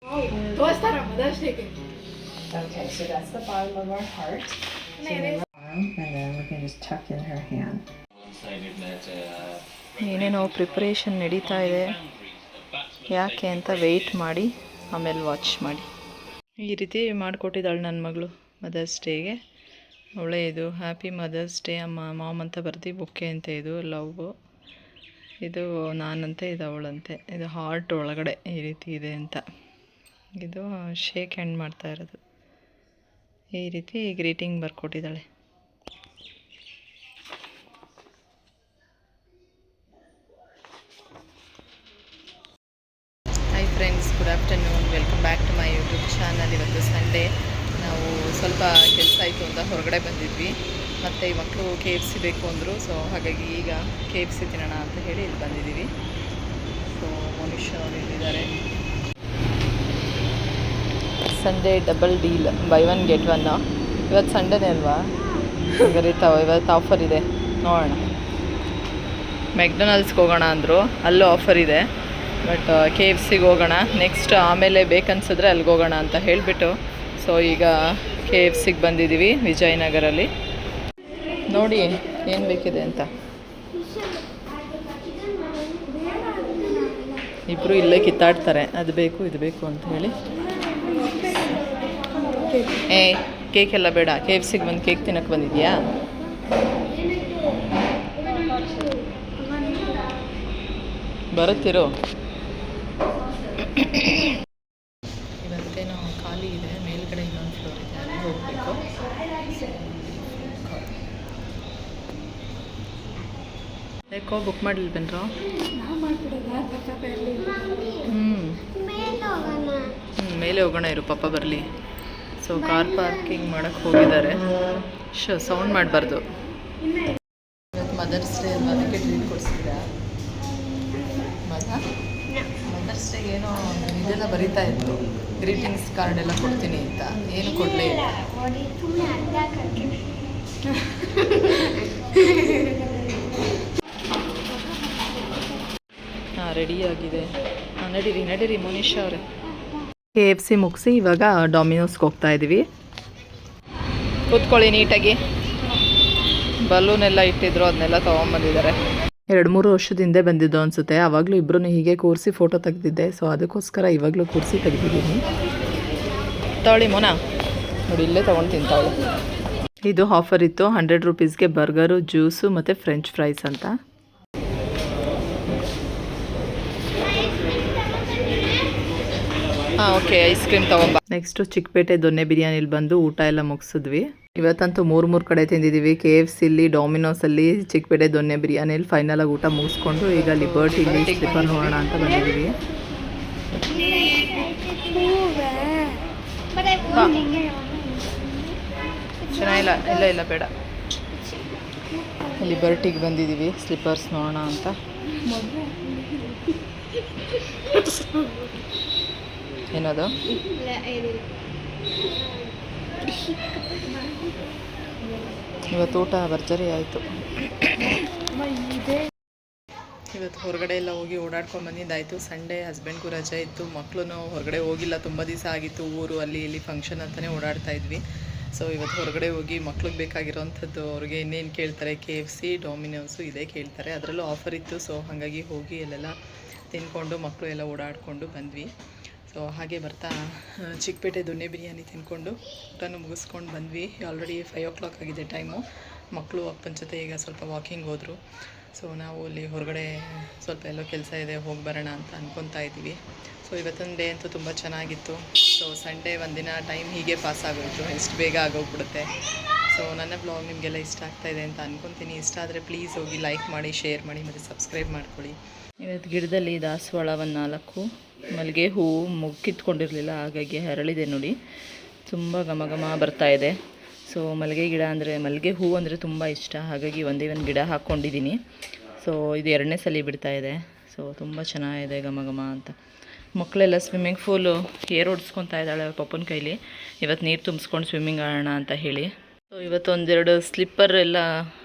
Okay, so that's the bottom of our heart. So and then we can just tuck in her hand. ಏನೇನೋ preparation ನಡೀತಾ ಇದೆ, ಯಾಕೆ ಅಂತ weight ಮಾಡಿ ಆಮೇಲೆ ವಾಚ್ ಮಾಡಿ. ಈ ರೀತಿ ಮಾಡಿಕೊಟ್ಟಿದ್ದಾಳೆ ನನ್ನ ಮಗಳು ಮದರ್ಸ್ ಡೇಗೆ. ಅವಳೇ ಇದು ಹ್ಯಾಪಿ ಮದರ್ಸ್ ಡೇ ಅಮ್ಮ ಮಾಮ್ ಅಂತ ಬರ್ದು ಬುಕ್ಕೆ ಅಂತ. ಇದು ಲವ್, ಇದು ನಾನಂತೆ, ಇದು ಅವಳಂತೆ. ಇದು ಹಾರ್ಟ್ ಒಳಗಡೆ ಈ ರೀತಿ ಇದೆ ಅಂತ. ಇದು ಶೇಕ್ ಹ್ಯಾಂಡ್ ಮಾಡ್ತಾ ಇರೋದು. ಈ ರೀತಿ ಗ್ರೀಟಿಂಗ್ ಬರ್ಕೊಟ್ಟಿದ್ದಾಳೆ. Hi friends, good afternoon, welcome back to my YouTube channel. ಇವತ್ತು ಸಂಡೇ. ನಾವು ಸ್ವಲ್ಪ ಕೆಲಸ ಆಯಿತು ಅಂತ ಹೊರಗಡೆ ಬಂದಿದ್ವಿ. ಮತ್ತು ಈ ಮಕ್ಕಳು KFC ಬೇಕು ಅಂದರು. ಸೊ ಹಾಗಾಗಿ ಈಗ KFC ತಿನ್ನೋಣ ಅಂತ ಹೇಳಿ ಇಲ್ಲಿ ಬಂದಿದ್ದೀವಿ. ಸೊ ಮನುಷ್ಯ ಅವರು ಇಲ್ಲಿದ್ದಾರೆ. Sunday double deal, buy 1 get 1. ಇವತ್ತು ಸಂಡೇನೇ ಅಲ್ವಾ, ಗರಿತಾವ. ಇವತ್ತು ಆಫರ್ ಇದೆ, ನೋಡೋಣ. ಮೆಕ್ಡೊನಾಲ್ಡ್ಸ್ಗೆ ಹೋಗೋಣ ಅಂದರು, ಅಲ್ಲೂ ಆಫರ್ ಇದೆ. ಬಟ್ KFCಗೆ ಹೋಗೋಣ ನೆಕ್ಸ್ಟ್, ಆಮೇಲೆ ಬೇಕನ್ಸಿದ್ರೆ ಅಲ್ಲಿಗೆ ಹೋಗೋಣ ಅಂತ ಹೇಳಿಬಿಟ್ಟು ಸೊ ಈಗ KFCಗೆ ಬಂದಿದ್ದೀವಿ ವಿಜಯನಗರಲ್ಲಿ. ನೋಡಿ ಏನು ಬೇಕಿದೆ ಅಂತ. ಇಬ್ಬರು ಇಲ್ಲೇ ಕಿತ್ತಾಡ್ತಾರೆ, ಅದು ಬೇಕು ಇದು ಬೇಕು ಅಂತ ಹೇಳಿ. ಕೇಕ್ ಎಲ್ಲ ಬೇಡ, KFCಗೆ ಬಂದು ಕೇಕ್ ತಿನ್ನೋಕ್ಕೆ ಬಂದಿದ್ಯಾ? ಬರುತ್ತಿರೋ. ಇವತ್ತೇನೋ ಖಾಲಿ ಇದೆ, ಮೇಲ್ಗಡೆ ಇನ್ನೊಂದು ಫ್ಲೋರ್ ಇದೆ, ಅಲ್ಲಿ ಹೋಗಬೇಕು. ಯಾಕೋ ಬುಕ್ ಮಾಡಲಿ ಬನ್ರೋ? ಮೇಲೆ ಹೋಗೋಣ ಇರು, ಪಾಪ ಬರಲಿ. ಸೊ ಕಾರ್ ಪಾರ್ಕಿಂಗ್ ಮಾಡೋಕ್ಕೆ ಹೋಗಿದ್ದಾರೆ. ಸೌಂಡ್ ಮಾಡಬಾರ್ದು. ಇವತ್ತು ಮದರ್ಸ್ ಡೇ ಅಲ್ವಾ, ಅದಕ್ಕೆ ಟ್ರೀಟ್ ಕೊಡಿಸಿದ್ದೀರಾ? ಮದರ್ಸ್ ಡೇಗೆ ಏನೋ ಇದೆಲ್ಲ ಬರೀತಾ ಇತ್ತು, ಗ್ರೀಟಿಂಗ್ಸ್ ಕಾರ್ಡ್ ಎಲ್ಲ ಕೊಡ್ತೀನಿ ಅಂತ. ಏನು ಕೊಡಲೇ ಇಲ್ಲ. ಹಾಂ, ರೆಡಿಯಾಗಿದೆ. ಹಾಂ, ನಡೀರಿ ಮೋನಿಶಾ ಅವರೇ. KFC ಮುಗಿಸಿ ಇವಾಗ ಡಾಮಿನೋಸ್ಗೆ ಹೋಗ್ತಾ ಇದ್ದೀವಿ. ಕೂತ್ಕೊಳ್ಳಿ ನೀಟಾಗಿ. ಬಲೂನ್ ಎಲ್ಲ ಇಟ್ಟಿದ್ರು, ಅದನ್ನೆಲ್ಲ ತೊಗೊಂಬಂದಿದ್ದಾರೆ. 2-3 ವರ್ಷದ ಹಿಂದೆ ಬಂದಿದ್ದು ಅನಿಸುತ್ತೆ. ಆವಾಗಲೂ ಇಬ್ಬರೂ ಹೀಗೆ ಕೂರಿಸಿ ಫೋಟೋ ತೆಗೆದಿದ್ದೆ. ಸೊ ಅದಕ್ಕೋಸ್ಕರ ಇವಾಗಲೂ ಕೂರಿಸಿ ತೆಗೆದಿದ್ದೀನಿ. ತಗೊಳ್ಳಿ ಮೋನಾ, ನೋಡಿ ಇಲ್ಲೇ ತೊಗೊಂಡು ತಿಂತಾವಳು. ಇದು ಆಫರ್ ಇತ್ತು, 100 ರೂಪೀಸ್ಗೆ ಬರ್ಗರು, ಜ್ಯೂಸು ಮತ್ತು ಫ್ರೆಂಚ್ ಫ್ರೈಸ್ ಅಂತ. ಹಾಂ, ಓಕೆ, ಐಸ್ ಕ್ರೀಮ್ ತೊಗೊಂಬ. ನೆಕ್ಸ್ಟು ಚಿಕ್ಕಪೇಟೆ ದೊನ್ನೆ ಬಿರಿಯಾನಿಲಿ ಬಂದು ಊಟ ಎಲ್ಲ ಮುಗಿಸಿದ್ವಿ. ಇವತ್ತಂತೂ 3 ಕಡೆ ತಿಂದಿದ್ದೀವಿ. KFCಲಿ, ಡಾಮಿನೋಸಲ್ಲಿ, ಚಿಕ್ಕಪೇಟೆ ದೊನ್ನೆ ಬಿರಿಯಾನಿಲಿ ಫೈನಲಾಗಿ ಊಟ ಮುಗಿಸ್ಕೊಂಡು ಈಗ ಲಿಬರ್ಟಿಲಿ ಸ್ಲಿಪ್ಪರ್ ನೋಡೋಣ ಅಂತ ಬಂದಿದ್ದೀವಿ. ಚೆನ್ನಾಗಿಲ್ಲ, ಇಲ್ಲ ಬೇಡ. ಲಿಬರ್ಟಿಗೆ ಬಂದಿದ್ದೀವಿ ಸ್ಲಿಪ್ಪರ್ಸ್ ನೋಡೋಣ ಅಂತ. ಏನದು? ಇವತ್ತು ಊಟ ಭರ್ಜರಿ ಆಯಿತು. ಇವತ್ತು ಹೊರಗಡೆ ಎಲ್ಲ ಹೋಗಿ ಓಡಾಡ್ಕೊಂಡು ಬಂದಿದ್ದಾಯಿತು. ಸಂಡೇ ಹಸ್ಬೆಂಡ್ಗೂ ರಜೆ ಇತ್ತು, ಮಕ್ಕಳು ಹೊರಗಡೆ ಹೋಗಿಲ್ಲ, ತುಂಬ ದಿವಸ ಆಗಿತ್ತು. ಊರು ಅಲ್ಲಿ ಇಲ್ಲಿ ಫಂಕ್ಷನ್ ಅಂತಲೇ ಓಡಾಡ್ತಾ ಇದ್ವಿ. ಸೊ ಇವತ್ತು ಹೊರಗಡೆ ಹೋಗಿ ಮಕ್ಳಿಗೆ ಬೇಕಾಗಿರೋವಂಥದ್ದು, ಅವ್ರಿಗೆ ಇನ್ನೇನು ಕೇಳ್ತಾರೆ, KFC, ಡಾಮಿನೋಸು ಇದೇ ಕೇಳ್ತಾರೆ. ಅದರಲ್ಲೂ ಆಫರ್ ಇತ್ತು. ಸೊ ಹಾಗಾಗಿ ಹೋಗಿ ಅಲ್ಲೆಲ್ಲ ತಿಂದ್ಕೊಂಡು ಮಕ್ಕಳು ಎಲ್ಲ ಓಡಾಡಿಕೊಂಡು ಬಂದ್ವಿ. ಸೊ ಹಾಗೆ ಬರ್ತಾ ಚಿಕ್ಕಪೇಟೆ ದೊನ್ನೆ ಬಿರಿಯಾನಿ ತಿಂದ್ಕೊಂಡು ಊಟನೂ ಮುಗಿಸ್ಕೊಂಡು ಬಂದ್ವಿ. ಆಲ್ರೆಡಿ 5 o'clock ಆಗಿದೆ ಟೈಮು. ಮಕ್ಕಳು ಅಪ್ಪನ ಜೊತೆ ಈಗ ಸ್ವಲ್ಪ ವಾಕಿಂಗ್ ಹೋದರು. ಸೊ ನಾವು ಅಲ್ಲಿ ಹೊರಗಡೆ ಸ್ವಲ್ಪ ಎಲ್ಲೋ ಕೆಲಸ ಇದೆ, ಹೋಗಿ ಬರೋಣ ಅಂತ ಅಂದ್ಕೊತಾ ಇದ್ದೀವಿ. ಸೊ ಇವತ್ತೊಂದು ಡೇ ಅಂತೂ ತುಂಬ ಚೆನ್ನಾಗಿತ್ತು. ಸೊ ಸಂಡೇ ಒಂದಿನ ಟೈಮ್ ಹೀಗೆ ಪಾಸ್ ಆಗೋಯಿತು, ಎಷ್ಟು ಬೇಗ ಆಗೋಗ್ಬಿಡುತ್ತೆ. ಸೊ ನನ್ನ ಬ್ಲಾಗ್ ನಿಮಗೆಲ್ಲ ಇಷ್ಟ ಆಗ್ತಾಯಿದೆ ಅಂತ ಅಂದ್ಕೊತೀನಿ. ಇಷ್ಟ ಆದರೆ ಪ್ಲೀಸ್ ಹೋಗಿ ಲೈಕ್ ಮಾಡಿ, ಶೇರ್ ಮಾಡಿ ಮತ್ತು ಸಬ್ಸ್ಕ್ರೈಬ್ ಮಾಡ್ಕೊಳ್ಳಿ. ಇವತ್ತು ಗಿಡದಲ್ಲಿ ದಾಸವಾಳ 4 ಮಲ್ಲಿಗೆ ಹೂವು ಕಿತ್ಕೊಂಡಿರಲಿಲ್ಲ, ಹಾಗಾಗಿ ಹರಳಿದೆ ನೋಡಿ, ತುಂಬ ಘಮ ಘಮ ಬರ್ತಾಯಿದೆ. ಸೊ ಮಲ್ಲಿಗೆ ಗಿಡ ಅಂದರೆ, ಮಲ್ಲಿಗೆ ಹೂವು ಅಂದರೆ ತುಂಬ ಇಷ್ಟ, ಹಾಗಾಗಿ ಒಂದೇ ಒಂದು ಗಿಡ ಹಾಕ್ಕೊಂಡಿದ್ದೀನಿ. ಸೊ ಇದು 2ನೇ ಸಲ ಬಿಡ್ತಾಯಿದೆ. ಸೊ ತುಂಬ ಚೆನ್ನಾಗಿದೆ ಘಮ ಘಮ ಅಂತ. ಮಕ್ಕಳೆಲ್ಲ ಸ್ವಿಮ್ಮಿಂಗ್ ಪೂಲು ಏರ್ ಹೊಡ್ಸ್ಕೊತಾ ಇದ್ದಾಳೆ ಅವ್ರ ಪಪ್ಪನ ಕೈಲಿ. ಇವತ್ತು ನೀರು ತುಂಬಿಸ್ಕೊಂಡು ಸ್ವಿಮ್ಮಿಂಗ್ ಆಡೋಣ ಅಂತ ಹೇಳಿ. ಸೊ ಇವತ್ತು 1-2 ಸ್ಲಿಪ್ಪರ್ ಎಲ್ಲ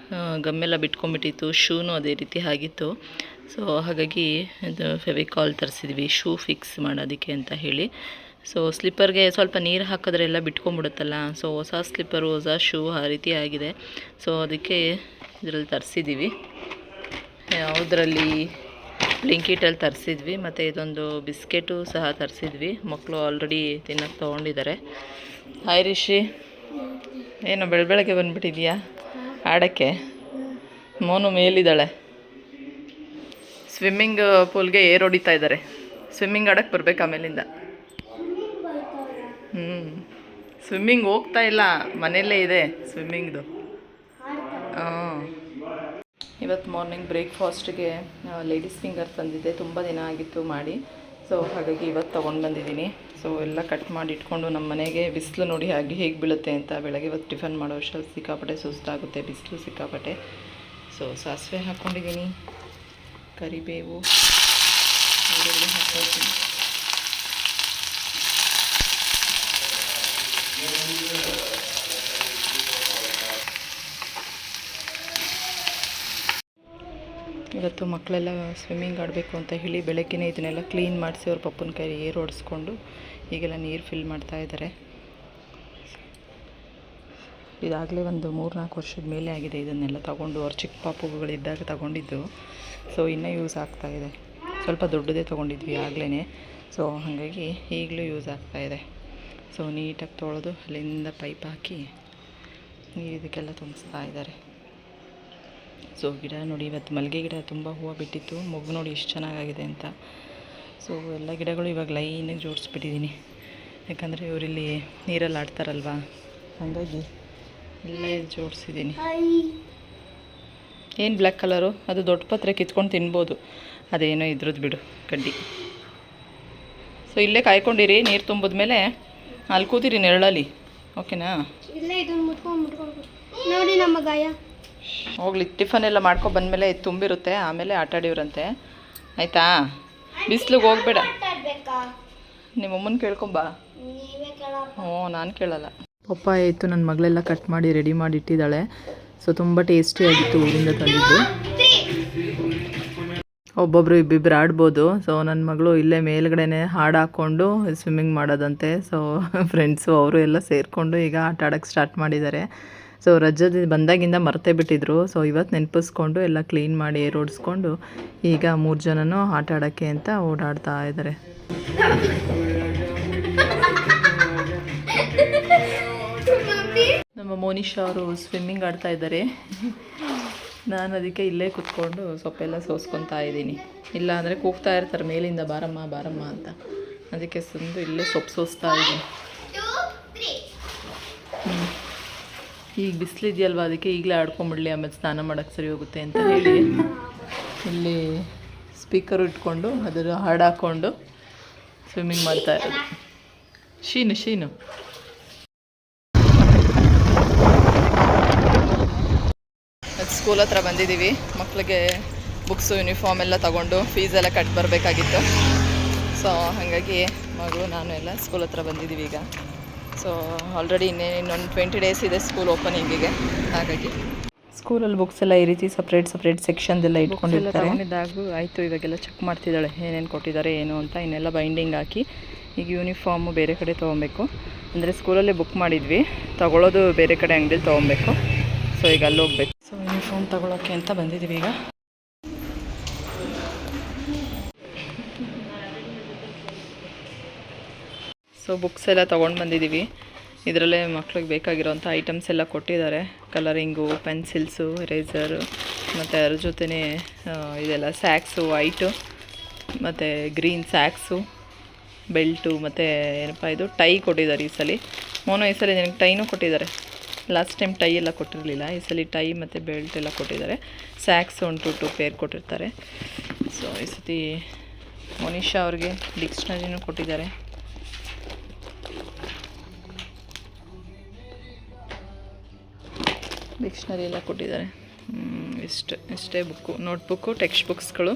ಗಮ್ಮೆಲ್ಲ ಬಿಟ್ಕೊಂಡ್ಬಿಟ್ಟಿತ್ತು, ಶೂನು ಅದೇ ರೀತಿ ಆಗಿತ್ತು. ಸೊ ಹಾಗಾಗಿ ಇದು ಫೆವಿಕಾಲ್ ತರಿಸಿದ್ವಿ ಶೂ ಫಿಕ್ಸ್ ಮಾಡೋದಕ್ಕೆ ಅಂತ ಹೇಳಿ. ಸೊ ಸ್ಲಿಪ್ಪರ್ಗೆ ಸ್ವಲ್ಪ ನೀರು ಹಾಕಿದ್ರೆ ಎಲ್ಲ ಬಿಟ್ಕೊಂಡ್ಬಿಡುತ್ತಲ್ಲ. ಸೊ ಹೊಸ ಸ್ಲಿಪ್ಪರು, ಹೊಸ ಶೂ ಆ ರೀತಿ ಆಗಿದೆ. ಸೊ ಅದಕ್ಕೆ ಇದರಲ್ಲಿ ತರಿಸಿದ್ದೀವಿ. ಯಾವುದರಲ್ಲಿ ಬ್ಲಿಂಕಿಟಲ್ಲಿ ತರಿಸಿದ್ವಿ. ಮತ್ತು ಇದೊಂದು ಬಿಸ್ಕೆಟು ಸಹ ತರಿಸಿದ್ವಿ. ಮಕ್ಕಳು ಆಲ್ರೆಡಿ ತಿನ್ನೋಕ್ಕೆ ತೊಗೊಂಡಿದ್ದಾರೆ. ಹಾಯ್ ರಿಷಿ, ಏನು ಬೆಳಗ್ಗೆ ಬಂದುಬಿಟ್ಟಿದ್ಯಾ ಆಡೋಕ್ಕೆ? ಮೋನು ಮೇಲಿದ್ದಾಳೆ. ಸ್ವಿಮ್ಮಿಂಗ್ ಪೂಲ್ಗೆ ಏರ್ ಹೊಡಿತಾ ಇದ್ದಾರೆ. ಸ್ವಿಮ್ಮಿಂಗ್ ಆಡೋಕ್ಕೆ ಬರ್ಬೇಕು ಆಮೇಲಿಂದ. ಸ್ವಿಮ್ಮಿಂಗ್ ಹೋಗ್ತಾ ಇಲ್ಲ, ಮನೆಯಲ್ಲೇ ಇದೆ ಸ್ವಿಮ್ಮಿಂಗ್ದು. ಹಾಂ, ಇವತ್ತು ಮಾರ್ನಿಂಗ್ ಬ್ರೇಕ್ಫಾಸ್ಟ್ಗೆ ಲೇಡೀಸ್ ಫಿಂಗರ್ ತಂದಿದ್ದೆ. ತುಂಬ ದಿನ ಆಗಿತ್ತು ಮಾಡಿ. ಸೊ ಹಾಗಾಗಿ ಇವತ್ತು ತೊಗೊಂಡು ಬಂದಿದ್ದೀನಿ. ಸೊ ಎಲ್ಲ ಕಟ್ ಮಾಡಿ ಇಟ್ಕೊಂಡು ನಮ್ಮ ಮನೆಗೆ ಬಿಸಿಲು ನೋಡಿ ಹೇಗೆ ಬೀಳುತ್ತೆ ಅಂತ. ಬೆಳಗ್ಗೆ ಇವತ್ತು ಟಿಫನ್ ಮಾಡೋ ಅಷ್ಟರಲ್ಲಿ ಸಿಕ್ಕಾಪಟ್ಟೆ ಸುಸ್ತಾಗುತ್ತೆ, ಬಿಸಿಲು ಸಿಕ್ಕಾಪಟ್ಟೆ. ಸೊ ಸಾಸಿವೆ ಹಾಕ್ಕೊಂಡಿದ್ದೀನಿ, ಕರಿಬೇವು ಹಾಕ್ಕೊಳ್ತೀನಿ. ಇವತ್ತು ಮಕ್ಕಳೆಲ್ಲ ಸ್ವಿಮ್ಮಿಂಗ್ ಆಡಬೇಕು ಅಂತ ಹೇಳಿ ಬೆಳಗ್ಗೆನೇ ಇದನ್ನೆಲ್ಲ ಕ್ಲೀನ್ ಮಾಡಿಸಿ ಅವ್ರ ಪಪ್ಪನ ಕೈ ಏರ್ ಹೊಡೆಸ್ಕೊಂಡು ಈಗೆಲ್ಲ ನೀರು ಫಿಲ್ ಮಾಡ್ತಾ ಇದ್ದಾರೆ. ಇದಾಗಲೇ ಒಂದು 3-4 ವರ್ಷದ ಮೇಲೆ ಆಗಿದೆ. ಇದನ್ನೆಲ್ಲ ತಗೊಂಡು ಅವ್ರ ಚಿಕ್ಕ ಪಾಪುಗಳಿದ್ದಾಗ ತಗೊಂಡಿದ್ದು. ಸೊ ಇನ್ನೂ ಯೂಸ್ ಆಗ್ತಾಯಿದೆ. ಸ್ವಲ್ಪ ದೊಡ್ಡದೇ ತೊಗೊಂಡಿದ್ವಿ ಆಗಲೇ. ಸೊ ಹಾಗಾಗಿ ಈಗಲೂ ಯೂಸ್ ಆಗ್ತಾಯಿದೆ. ಸೊ ನೀಟಾಗಿ ತೊಳೆದು ಅಲ್ಲಿಂದ ಪೈಪ್ ಹಾಕಿ ಇದಕ್ಕೆಲ್ಲ ತುಂಬಿಸ್ತಾ ಇದ್ದಾರೆ. ಸೊ ಗಿಡ ನೋಡಿ, ಇವತ್ತು ಮಲ್ಲಿಗೆ ಗಿಡ ತುಂಬ ಹೂವು ಬಿಟ್ಟಿತ್ತು. ಮೊಗ್ಗು ನೋಡಿ ಎಷ್ಟು ಚೆನ್ನಾಗಾಗಿದೆ ಅಂತ. ಸೊ ಎಲ್ಲ ಗಿಡಗಳು ಇವಾಗ ಲೈನಿಗೆ ಜೋಡಿಸ್ಬಿಟ್ಟಿದ್ದೀನಿ. ಯಾಕಂದರೆ ಇವರಿಲ್ಲಿ ನೀರಲ್ಲಿ ಆಡ್ತಾರಲ್ವ, ಹಾಗಾಗಿ ಎಲ್ಲ ಜೋಡಿಸಿದ್ದೀನಿ. ಏನು ಬ್ಲ್ಯಾಕ್ ಕಲರು? ಅದು ದೊಡ್ಡ ಪತ್ರೆ ಕಿತ್ಕೊಂಡು ತಿನ್ಬೋದು. ಅದೇನೋ ಇದ್ರದ್ದು ಬಿಡು, ಕಡ್ಡಿ. ಸೊ ಇಲ್ಲೇ ಕಾಯ್ಕೊಂಡಿರಿ, ನೀರು ತುಂಬಿದ್ಮೇಲೆ ಅಲ್ಲಿ ಕೂತಿರಿ ನೆರಳಲ್ಲಿ, ಓಕೆನಾ? ನೋಡಿ ನಮ್ಮ ಗಾಯ ಹೋಗ್ಲಿ, ಟಿಫನ್ ಎಲ್ಲ ಮಾಡ್ಕೊ ಬಂದಮೇಲೆ ಇದು ತುಂಬಿರುತ್ತೆ, ಆಮೇಲೆ ಆಟಾಡಿವ್ರಂತೆ, ಆಯಿತಾ? ಬಿಸಿಲಿಗೆ ಹೋಗ್ಬೇಡ. ನಿಮ್ಮ ಅಮ್ಮನ ಕೇಳ್ಕೊಂಬಾ. ಹ್ಞೂ, ನಾನು ಕೇಳಲ್ಲ. ಪಪ್ಪಾಯ ಇತ್ತು, ನನ್ನ ಮಗಳೆಲ್ಲ ಕಟ್ ಮಾಡಿ ರೆಡಿ ಮಾಡಿ ಇಟ್ಟಿದ್ದಾಳೆ. ಸೊ ತುಂಬ ಟೇಸ್ಟಿಯಾಗಿತ್ತು, ಊರಿಂದ ತಂದಿದ್ದು. ಒಬ್ಬೊಬ್ಬರು ಇಬ್ಬಿಬ್ಬರು ಆಡ್ಬೋದು. ಸೊ ನನ್ನ ಮಗಳು ಇಲ್ಲೇ ಮೇಲ್ಗಡೆ ಹಾಡು ಹಾಕ್ಕೊಂಡು ಸ್ವಿಮ್ಮಿಂಗ್ ಮಾಡೋದಂತೆ. ಸೊ ಫ್ರೆಂಡ್ಸು ಅವರು ಎಲ್ಲ ಸೇರಿಕೊಂಡು ಈಗ ಆಟ ಆಡೋಕ್ಕೆ ಸ್ಟಾರ್ಟ್ ಮಾಡಿದ್ದಾರೆ. ಸೊ ರಜದ ಬಂದಾಗಿಂದ ಮರ್ತೇ ಬಿಟ್ಟಿದ್ರು. ಸೊ ಇವತ್ತು ನೆನಪಿಸ್ಕೊಂಡು ಎಲ್ಲ ಕ್ಲೀನ್ ಮಾಡಿ ಏರ್ ಹೊಡಿಸ್ಕೊಂಡು ಈಗ 3 ಜನನೂ ಆಟ ಆಡೋಕ್ಕೆ ಅಂತ ಓಡಾಡ್ತಾ ಇದ್ದಾರೆ. ನಮ್ಮ ಮೋನಿಶಾ ಅವರು ಸ್ವಿಮ್ಮಿಂಗ್ ಆಡ್ತಾ ಇದ್ದಾರೆ. ನಾನು ಅದಕ್ಕೆ ಇಲ್ಲೇ ಕೂತ್ಕೊಂಡು ಸೊಪ್ಪೆಲ್ಲ ಸೋಸ್ಕೊತಾ ಇದ್ದೀನಿ. ಇಲ್ಲ ಅಂದರೆ ಕೂಗ್ತಾ ಇರ್ತಾರೆ ಮೇಲಿಂದ, ಬಾರಮ್ಮ ಬಾರಮ್ಮ ಅಂತ. ಅದಕ್ಕೆ ಸುಂದು ಇಲ್ಲೇ ಸೊಪ್ಪು ಸೋಸ್ತಾ ಇದ್ದೀನಿ. ಈಗ ಬಿಸಿಲಿದೆಯಲ್ವ, ಅದಕ್ಕೆ ಈಗಲೇ ಆಡ್ಕೊಂಬಿಡ್ಲಿ, ಆಮೇಲೆ ಸ್ನಾನ ಮಾಡೋಕ್ಕೆ ಸರಿ ಹೋಗುತ್ತೆ ಅಂತ ಹೇಳಿ ಇಲ್ಲಿ ಸ್ಪೀಕರು ಇಟ್ಕೊಂಡು ಅದರ ಹಾಡು ಹಾಕ್ಕೊಂಡು ಸ್ವಿಮ್ಮಿಂಗ್ ಮಾಡ್ತಾ ಇರೋದು. ಶೀನು ಸ್ಕೂಲ್ ಹತ್ರ ಬಂದಿದ್ದೀವಿ. ಮಕ್ಕಳಿಗೆ ಬುಕ್ಸು, ಯೂನಿಫಾರ್ಮ್ ಎಲ್ಲ ತಗೊಂಡು ಫೀಸೆಲ್ಲ ಕಟ್ ಬರಬೇಕಾಗಿತ್ತು. ಸೊ ಹಾಗಾಗಿ ಮಗಳು ನಾನು ಎಲ್ಲ ಸ್ಕೂಲ್ ಹತ್ರ ಬಂದಿದ್ದೀವಿ ಈಗ. ಸೊ ಆಲ್ರೆಡಿ ಇನ್ನೊಂದು 20 ಡೇಸ್ ಇದೆ ಸ್ಕೂಲ್ ಓಪನಿಂಗಿಗೆ. ಹಾಗಾಗಿ ಸ್ಕೂಲಲ್ಲಿ ಬುಕ್ಸ್ ಎಲ್ಲ ಈ ರೀತಿ ಸಪ್ರೇಟ್ ಸೆಕ್ಷನ್ದೆಲ್ಲ ಇಟ್ಕೊಂಡಿರ್ತಾರೆ. ತಗೊಂಡಿದ್ದಾಗೂ ಆಯಿತು. ಇವಾಗೆಲ್ಲ ಚೆಕ್ ಮಾಡ್ತಿದ್ದಾಳೆ ಏನೇನು ಕೊಟ್ಟಿದ್ದಾರೆ ಏನು ಅಂತ. ಇನ್ನೆಲ್ಲ ಬೈಂಡಿಂಗ್ ಹಾಕಿ ಈಗ ಯೂನಿಫಾರ್ಮು ಬೇರೆ ಕಡೆ ತೊಗೊಬೇಕು. ಅಂದರೆ ಸ್ಕೂಲಲ್ಲೇ ಬುಕ್ ಮಾಡಿದ್ವಿ, ತೊಗೊಳ್ಳೋದು ಬೇರೆ ಕಡೆ ಅಂಗಡಿಲಿ ತೊಗೊಬೇಕು. ಸೊ ಈಗ ಅಲ್ಲಿ ಹೋಗ್ಬೇಕು. ಸೊ ಯೂನಿಫಾರ್ಮ್ ತೊಗೊಳಕ್ಕೆ ಅಂತ ಬಂದಿದ್ದೀವಿ ಈಗ. ಸೊ ಬುಕ್ಸ್ ಎಲ್ಲ ತೊಗೊಂಡು ಬಂದಿದ್ದೀವಿ. ಇದರಲ್ಲೇ ಮಕ್ಳಿಗೆ ಬೇಕಾಗಿರೋಂಥ ಐಟಮ್ಸ್ ಎಲ್ಲ ಕೊಟ್ಟಿದ್ದಾರೆ. ಕಲರಿಂಗು, ಪೆನ್ಸಿಲ್ಸು, ಎರೇಸರು, ಮತ್ತು ಅದ್ರ ಜೊತೆನೇ ಇದೆಲ್ಲ ಸ್ಯಾಕ್ಸು ವೈಟು, ಮತ್ತು ಗ್ರೀನ್ ಸ್ಯಾಕ್ಸು, ಬೆಲ್ಟು, ಮತ್ತು ಏನಪ್ಪ ಇದು ಟೈ ಕೊಟ್ಟಿದ್ದಾರೆ ಈ ಸಲ. ಈ ಸಲ ನನಗೆ ಟೈನೂ ಕೊಟ್ಟಿದ್ದಾರೆ. ಲಾಸ್ಟ್ ಟೈಮ್ ಟೈ ಎಲ್ಲ ಕೊಟ್ಟಿರಲಿಲ್ಲ, ಈ ಸಲ ಟೈ ಮತ್ತು ಬೆಲ್ಟ್ ಎಲ್ಲ ಕೊಟ್ಟಿದ್ದಾರೆ. ಸ್ಯಾಕ್ಸ್ 1-2 ಪೇರ್ ಕೊಟ್ಟಿರ್ತಾರೆ. ಸೊ ಈ ಸತಿ ಮೋನಿಶಾ ಅವ್ರಿಗೆ ಡಿಕ್ಷ್ನರಿನೂ ಕೊಟ್ಟಿದ್ದಾರೆ. ಡಿಕ್ಷನರಿ ಎಲ್ಲ ಕೊಟ್ಟಿದ್ದಾರೆ. ಇಷ್ಟೇ ಬುಕ್ಕು, ನೋಟ್ಬುಕ್ಕು, ಟೆಕ್ಸ್ಟ್ ಬುಕ್ಸ್ಗಳು.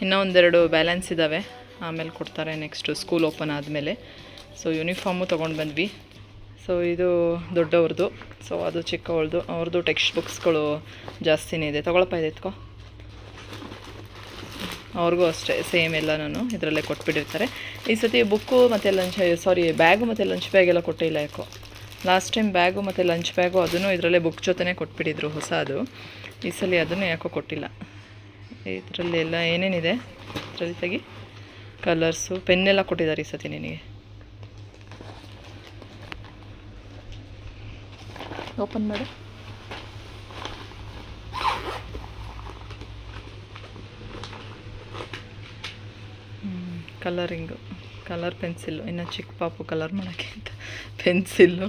ಇನ್ನೂ 1-2 ಬ್ಯಾಲೆನ್ಸ್ ಇದ್ದಾವೆ, ಆಮೇಲೆ ಕೊಡ್ತಾರೆ ನೆಕ್ಸ್ಟು ಸ್ಕೂಲ್ ಓಪನ್ ಆದಮೇಲೆ. ಸೊ ಯೂನಿಫಾರ್ಮು ತೊಗೊಂಡು ಬಂದ್ವಿ. ಸೊ ಇದು ದೊಡ್ಡವ್ರದ್ದು, ಸೊ ಅದು ಚಿಕ್ಕವಳ್ದು. ಅವ್ರದ್ದು ಟೆಕ್ಸ್ಟ್ ಬುಕ್ಸ್ಗಳು ಜಾಸ್ತಿನೇ ಇದೆ. ತೊಗೊಳಪ್ಪ, ಇದೆ ಎತ್ಕೊ. ಅವ್ರಿಗೂ ಅಷ್ಟೇ ಸೇಮ್ ಎಲ್ಲನೂ ಇದರಲ್ಲೇ ಕೊಟ್ಬಿಟ್ಟಿರ್ತಾರೆ. ಈ ಸತಿ ಬುಕ್ಕು ಮತ್ತು ಬ್ಯಾಗು ಮತ್ತು ಲಂಚ್ ಬ್ಯಾಗೆಲ್ಲ ಕೊಟ್ಟಿಲ್ಲ ಯಾಕೋ. ಲಾಸ್ಟ್ ಟೈಮ್ ಬ್ಯಾಗು ಮತ್ತು ಲಂಚ್ ಬ್ಯಾಗು ಅದನ್ನು ಇದರಲ್ಲೇ ಬುಕ್ ಜೊತೆನೇ ಕೊಟ್ಬಿಟ್ಟಿದ್ರು ಹೊಸದು. ಈ ಸಲ ಅದನ್ನು ಯಾಕೋ ಕೊಟ್ಟಿಲ್ಲ. ಇದರಲ್ಲಿ ಎಲ್ಲ ಏನೇನಿದೆ ಇದರಲ್ಲಿ ತೆಗಿ, ಕಲರ್ಸು, ಪೆನ್ನೆಲ್ಲ ಕೊಟ್ಟಿದ್ದಾರೆ ಈ ಸತಿ ನಿನಗೆ. ಓಪನ್ ಮಾಡು. ಕಲರಿಂಗು, ಕಲರ್ ಪೆನ್ಸಿಲ್ಲು, ಇನ್ನು ಚಿಕ್ಕ ಪಾಪು ಕಲರ್ ಮಾಡೋಕ್ಕೆ ಅಂತ ಪೆನ್ಸಿಲ್ಲು.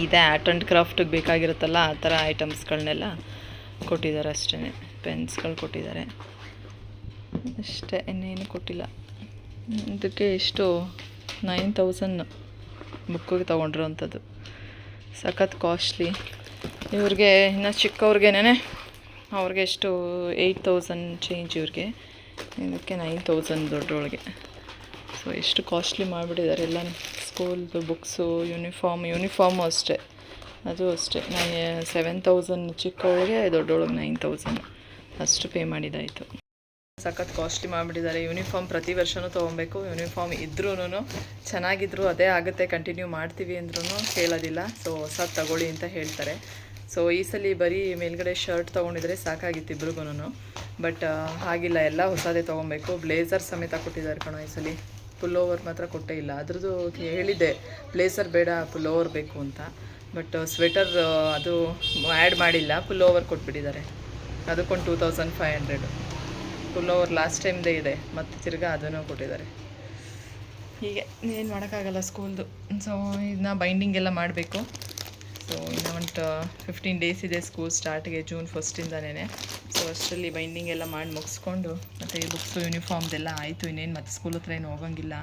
ಇದೆ ಆರ್ಟ್ ಆ್ಯಂಡ್ ಕ್ರಾಫ್ಟಿಗೆ ಬೇಕಾಗಿರುತ್ತಲ್ಲ ಆ ಥರ ಐಟಮ್ಸ್ಗಳನ್ನೆಲ್ಲ ಕೊಟ್ಟಿದ್ದಾರೆ ಅಷ್ಟೇ. ಪೆನ್ಸ್ಗಳು ಕೊಟ್ಟಿದ್ದಾರೆ ಅಷ್ಟೇ, ಇನ್ನೇನು ಕೊಟ್ಟಿಲ್ಲ. ಇದಕ್ಕೆ ಎಷ್ಟು 9000 ಬುಕ್ಕಿಗೆ ತೊಗೊಂಡಿರೋವಂಥದ್ದು. ಸಖತ್ ಕಾಸ್ಟ್ಲಿ. ಇವ್ರಿಗೆ ಇನ್ನು ಚಿಕ್ಕವ್ರಿಗೇನೆ ಅವ್ರಿಗೆ ಎಷ್ಟು 8000 ಚೇಂಜ್, ಇವ್ರಿಗೆ ಇದಕ್ಕೆ 9000 ದೊಡ್ಡೊಳಗೆ. ಸೊ ಎಷ್ಟು ಕಾಸ್ಟ್ಲಿ ಮಾಡಿಬಿಟ್ಟಿದ್ದಾರೆ ಎಲ್ಲ. ಸ್ಕೂಲ್ದು ಬುಕ್ಸು, ಯೂನಿಫಾರ್ಮು ಅಷ್ಟೇ, ಅದು ಅಷ್ಟೇ 7000 ಚಿಕ್ಕವಳಿಗೆ, ದೊಡ್ಡೊಳಗೆ 9000 ಅಷ್ಟು ಪೇ ಮಾಡಿದ್ದಾಯಿತು. ಸಖತ್ ಕಾಸ್ಟ್ಲಿ ಮಾಡಿಬಿಟ್ಟಿದ್ದಾರೆ. ಯೂನಿಫಾರ್ಮ್ ಪ್ರತಿ ವರ್ಷವೂ ತೊಗೊಬೇಕು. ಯೂನಿಫಾರ್ಮ್ ಇದ್ರೂ ಚೆನ್ನಾಗಿದ್ರು ಅದೇ ಆಗುತ್ತೆ, ಕಂಟಿನ್ಯೂ ಮಾಡ್ತೀವಿ ಅಂದ್ರೂ ಕೇಳೋದಿಲ್ಲ. ಸೊ ಹೊಸದು ತಗೊಳ್ಳಿ ಅಂತ ಹೇಳ್ತಾರೆ. ಸೊ ಈ ಸಲ ಬರೀ ಮೇಲ್ಗಡೆ ಶರ್ಟ್ ತೊಗೊಂಡಿದ್ರೆ ಸಾಕಾಗಿತ್ತು ಇಬ್ರಿಗೂ. ಬಟ್ ಹಾಗಿಲ್ಲ, ಎಲ್ಲ ಹೊಸದೇ ತೊಗೊಬೇಕು. ಬ್ಲೇಸರ್ ಸಮೇತ ಕೊಟ್ಟಿದ್ದಾರೆ ಕಣೋ ಈ ಸಲ. ಪುಲ್ ಓವರ್ ಮಾತ್ರ ಕೊಟ್ಟೇ ಇಲ್ಲ. ಅದ್ರದ್ದು ಹೇಳಿದ್ದೆ ಬ್ಲೇಸರ್ ಬೇಡ, ಪುಲ್ ಓವರ್ ಬೇಕು ಅಂತ. ಬಟ್ ಸ್ವೆಟರ್ ಅದು ಆ್ಯಡ್ ಮಾಡಿಲ್ಲ, ಪುಲ್ ಓವರ್ ಕೊಟ್ಬಿಟ್ಟಿದ್ದಾರೆ. ಅದಕ್ಕೊಂದು 2500 ಫುಲ್ ಓವರ್ ಲಾಸ್ಟ್ ಟೈಮ್ದೇ ಇದೆ, ಮತ್ತು ತಿರ್ಗಾ ಅದನ್ನು ಕೊಟ್ಟಿದ್ದಾರೆ. ಹೀಗೆ ಏನು ಮಾಡೋಕ್ಕಾಗಲ್ಲ ಸ್ಕೂಲ್ದು. ಸೊ ಇದನ್ನ ಬೈಂಡಿಂಗ್ ಎಲ್ಲ ಮಾಡಬೇಕು. ಸೊ ಇನ್ನು ಒಂದು 15 ಡೇಸ್ ಇದೆ ಸ್ಕೂಲ್ ಸ್ಟಾರ್ಟ್ಗೆ, ಜೂನ್ 1ಇಂದನೇ. ಸೊ ಅಷ್ಟರಲ್ಲಿ ಬೈಂಡಿಂಗ್ ಎಲ್ಲ ಮಾಡಿ ಮುಗಿಸ್ಕೊಂಡು, ಮತ್ತು ಈ ಬುಕ್ಸು ಯೂನಿಫಾರ್ಮ್ದೆಲ್ಲ ಆಯಿತು. ಇನ್ನೇನು ಮತ್ತೆ ಸ್ಕೂಲ್ ಹತ್ರ ಏನು ಹೋಗೋಂಗಿಲ್ಲ.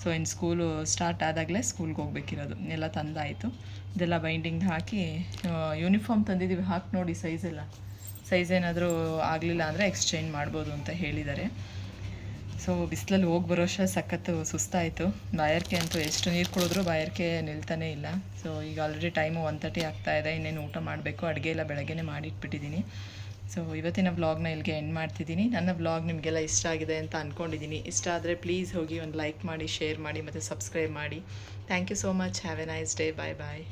ಸೊ ಇನ್ನು ಸ್ಕೂಲು ಸ್ಟಾರ್ಟ್ ಆದಾಗಲೇ ಸ್ಕೂಲ್ಗೆ ಹೋಗ್ಬೇಕಿರೋದು. ಎಲ್ಲ ತಂದಾಯಿತು, ಇದೆಲ್ಲ ಬೈಂಡಿಂಗ್ ಹಾಕಿ. ಯೂನಿಫಾರ್ಮ್ ತಂದಿದ್ದೀವಿ, ಹಾಕಿ ನೋಡಿ ಸೈಜ್ ಏನಾದರೂ ಆಗಲಿಲ್ಲ ಅಂದರೆ ಎಕ್ಸ್ಚೇಂಜ್ ಮಾಡ್ಬೋದು ಅಂತ ಹೇಳಿದ್ದಾರೆ. ಸೊ ಬಿಸಿಲಲ್ಲಿ ಹೋಗಿ ಬರೋ ಅಷ್ಟೇ ಸಖತ್ತು ಸುಸ್ತಾಯಿತು. ಬಾಯಾರಿಕೆ ಅಂತೂ ಎಷ್ಟು ನೀರು ಕುಡಿದ್ರೂ ಬಾಯಾರಿಕೆ ನಿಲ್ತಾನೇ ಇಲ್ಲ. ಸೊ ಈಗ ಆಲ್ರೆಡಿ ಟೈಮು 1:30 ಆಗ್ತಾಯಿದೆ. ಇನ್ನೇನು ಊಟ ಮಾಡಬೇಕು. ಅಡುಗೆ ಎಲ್ಲ ಬೆಳಗ್ಗೆನೇ ಮಾಡಿಟ್ಬಿಟ್ಟಿದ್ದೀನಿ. ಸೊ ಇವತ್ತಿನ ವ್ಲಾಗ್ನ ಇಲ್ಲಿಗೆ ಎಂಡ್ ಮಾಡ್ತಿದ್ದೀನಿ. ನನ್ನ ವ್ಲಾಗ್ ನಿಮಗೆಲ್ಲ ಇಷ್ಟ ಆಗಿದೆ ಅಂತ ಅಂದ್ಕೊಂಡಿದ್ದೀನಿ. ಇಷ್ಟ ಆದರೆ ಪ್ಲೀಸ್ ಹೋಗಿ ಒಂದು ಲೈಕ್ ಮಾಡಿ, ಶೇರ್ ಮಾಡಿ ಮತ್ತು ಸಬ್ಸ್ಕ್ರೈಬ್ ಮಾಡಿ. Thank you so much. Have a nice day. Bye bye.